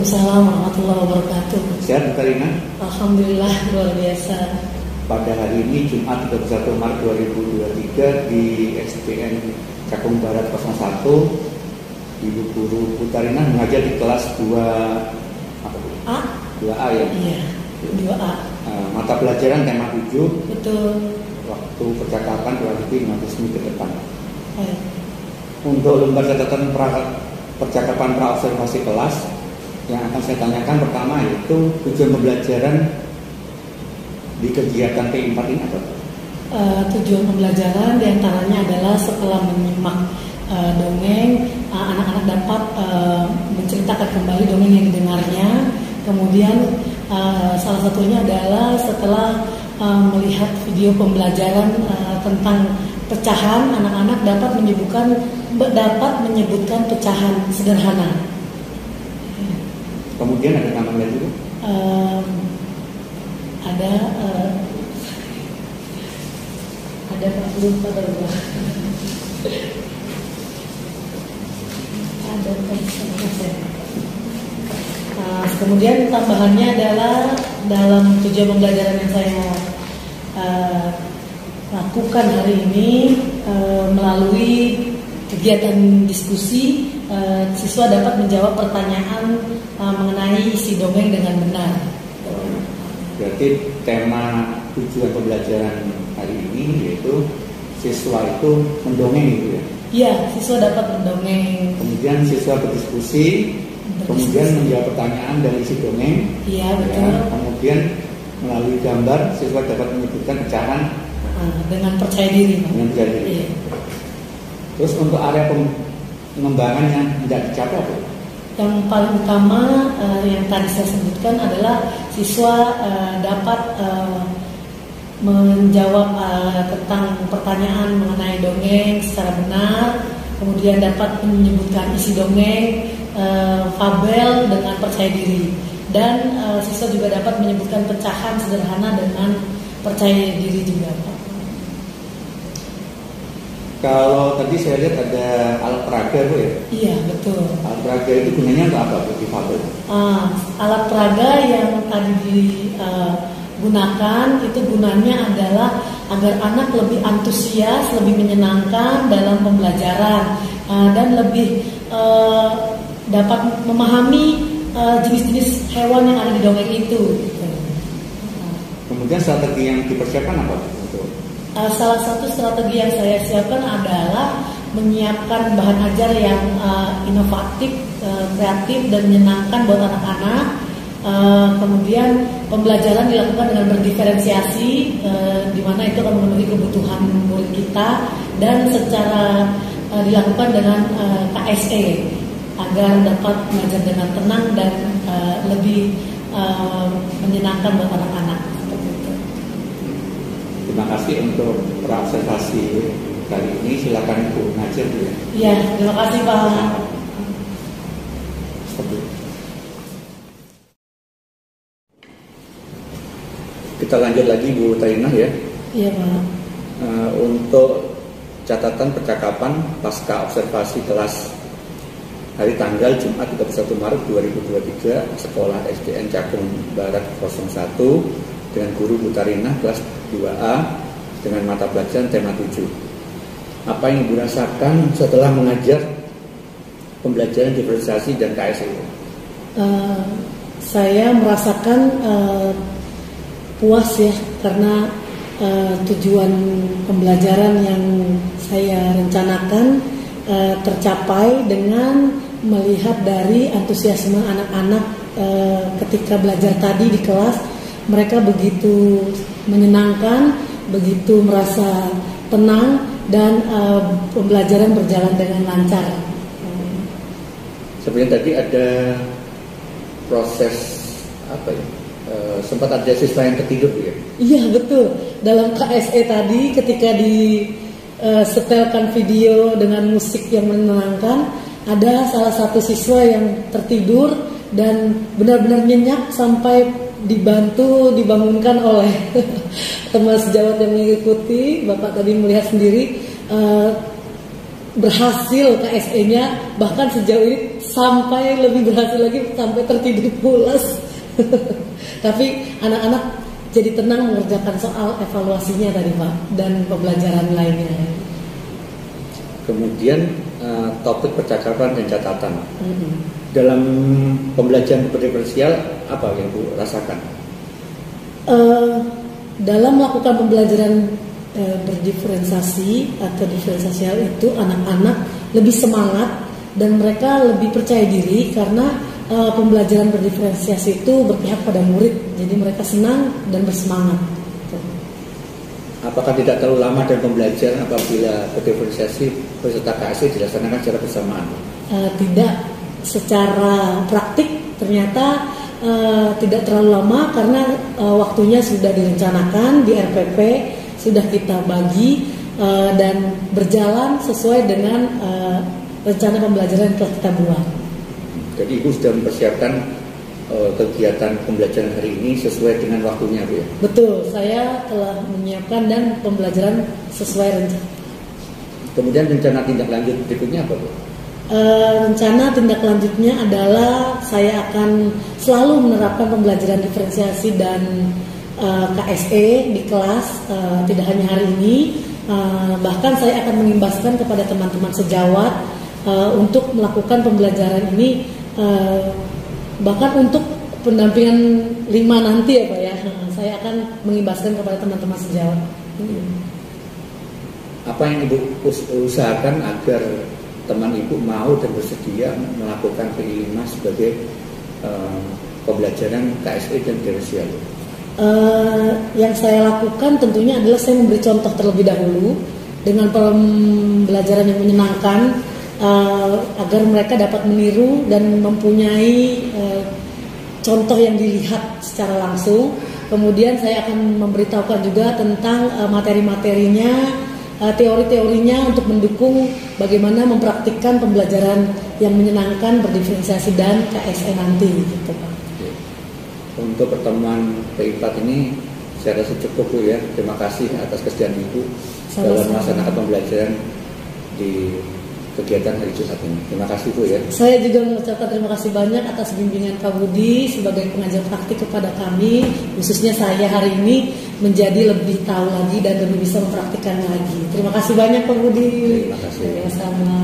Waalaikumsalam warahmatullahi wabarakatuh. Sehat Bu Karina? Alhamdulillah luar biasa. Pada hari ini Jumat 31 Maret 2023 di SDN Cakung Barat 01, Ibu Guru Bu Karina mengajar di kelas 2A ya? Iya, 2A. Mata pelajaran tema 7. Betul. Waktu percakapan kurang lebih 15 menit ke depan. Baik. Untuk lembar catatan percakapan praobservasi kelas yang akan saya tanyakan pertama yaitu tujuan pembelajaran di kegiatan T4 ini apa? Tujuan pembelajaran diantaranya adalah setelah menyimak dongeng, anak-anak dapat menceritakan kembali dongeng yang didengarnya. Kemudian salah satunya adalah setelah melihat video pembelajaran tentang pecahan, anak-anak dapat menyebutkan pecahan sederhana. Kemudian ada tambahan juga? Ada lupa berubah. Kemudian tambahannya adalah dalam tujuan pembelajaran yang saya lakukan hari ini melalui kegiatan diskusi, siswa dapat menjawab pertanyaan mengenai isi dongeng dengan benar. Berarti tema tujuan pembelajaran hari ini yaitu siswa itu mendongeng gitu ya? Iya, siswa dapat mendongeng. Kemudian siswa berdiskusi, kemudian menjawab pertanyaan dari isi dongeng. Iya, betul. Ya, kemudian melalui gambar siswa dapat menyebutkan pecahan dengan percaya diri. Dengan percaya diri. Iya. Terus untuk area pengembangan yang tidak dicapai apa? Yang paling utama yang tadi saya sebutkan adalah siswa dapat menjawab tentang pertanyaan mengenai dongeng secara benar, kemudian dapat menyebutkan isi dongeng, fabel dengan percaya diri, dan siswa juga dapat menyebutkan pecahan sederhana dengan percaya diri juga. Kalau tadi saya lihat ada alat peraga Bu ya? Iya, betul. Alat peraga itu gunanya untuk apa Bu di fabel? Alat peraga yang tadi digunakan itu gunanya adalah agar anak lebih antusias, lebih menyenangkan dalam pembelajaran, dan lebih dapat memahami jenis-jenis hewan yang ada di dongeng itu. Kemudian strategi yang dipersiapkan apa untuk? Salah satu strategi yang saya siapkan adalah menyiapkan bahan ajar yang inovatif, kreatif, dan menyenangkan buat anak-anak. Kemudian pembelajaran dilakukan dengan berdiferensiasi, di mana itu akan memenuhi kebutuhan murid kita, dan secara dilakukan dengan KSE agar dapat mengajar dengan tenang dan lebih menyenangkan buat anak-anak. Terima kasih untuk praobservasi kali ini. Silakan Ibu ngajar ya. Iya, terima kasih Pak. Kita lanjut lagi Bu Tainah ya. Iya Pak. Untuk catatan percakapan pasca observasi kelas hari tanggal Jumat 31 Maret 2023 Sekolah SDN Cakung Barat 01 dengan guru Bu Tainah kelas 2A dengan mata pelajaran tema 7. Apa yang Ibu rasakan setelah mengajar pembelajaran diferensiasi dan KSE? Saya merasakan puas ya, karena tujuan pembelajaran yang saya rencanakan tercapai dengan melihat dari antusiasme anak-anak ketika belajar tadi di kelas. Mereka begitu menyenangkan, begitu merasa tenang, dan pembelajaran berjalan dengan lancar. Sebenarnya tadi ada proses apa ya? Sempat ada siswa yang ketidur ya? Iya betul. Dalam KSE tadi ketika setelkan video dengan musik yang menenangkan, ada salah satu siswa yang tertidur dan benar-benar nyenyak sampai dibangunkan oleh teman sejawat yang mengikuti. Bapak tadi melihat sendiri berhasil KSE-nya, bahkan sejauh ini sampai lebih berhasil lagi sampai tertidur pulas. Tapi anak-anak jadi tenang mengerjakan soal evaluasinya tadi Pak dan pembelajaran lainnya. Kemudian topik percakapan dan catatan. Dalam pembelajaran berdiferensial apa yang Bu rasakan? Dalam melakukan pembelajaran berdiferensiasi atau diferensial itu anak-anak lebih semangat dan mereka lebih percaya diri karena pembelajaran berdiferensiasi itu berpihak pada murid, jadi mereka senang dan bersemangat. Apakah tidak terlalu lama dan pembelajaran apabila berdiferensiasi peserta KSE dilaksanakan secara bersamaan? Tidak, secara praktik ternyata tidak terlalu lama karena waktunya sudah direncanakan di RPP, sudah kita bagi dan berjalan sesuai dengan rencana pembelajaran yang telah kita buat. Jadi Ibu sudah mempersiapkan kegiatan pembelajaran hari ini sesuai dengan waktunya, Bu ya? Betul, saya telah menyiapkan dan pembelajaran sesuai rencana. Kemudian rencana tindak lanjut berikutnya apa, Bu? Rencana tindak lanjutnya adalah saya akan selalu menerapkan pembelajaran diferensiasi dan KSE di kelas, tidak hanya hari ini, bahkan saya akan mengimbaskan kepada teman-teman sejawat untuk melakukan pembelajaran ini, bahkan untuk pendampingan 5 nanti ya Pak ya, saya akan mengimbaskan kepada teman-teman sejawat. Apa yang Ibu usahakan agar teman Ibu mau dan bersedia melakukan P5 sebagai pembelajaran KSE dan diferensial? Yang saya lakukan tentunya adalah saya memberi contoh terlebih dahulu dengan pembelajaran yang menyenangkan, agar mereka dapat meniru dan mempunyai contoh yang dilihat secara langsung. Kemudian saya akan memberitahukan juga tentang materi-materinya, teori-teorinya untuk mendukung bagaimana mempraktikkan pembelajaran yang menyenangkan berdiferensiasi dan KSE nanti gitu Pak. Untuk pertemuan P4 ini saya rasa cukup Bu ya. Terima kasih atas kesediaan Ibu dalam melaksanakan pembelajaran di kegiatan hari Jumat ini. Terima kasih Bu ya. Saya juga mengucapkan terima kasih banyak atas bimbingan Pak Budi sebagai pengajar praktik kepada kami, khususnya saya hari ini menjadi lebih tahu lagi dan lebih bisa mempraktikkan lagi. Terima kasih banyak Pak Budi. Terima kasih. Sama-sama.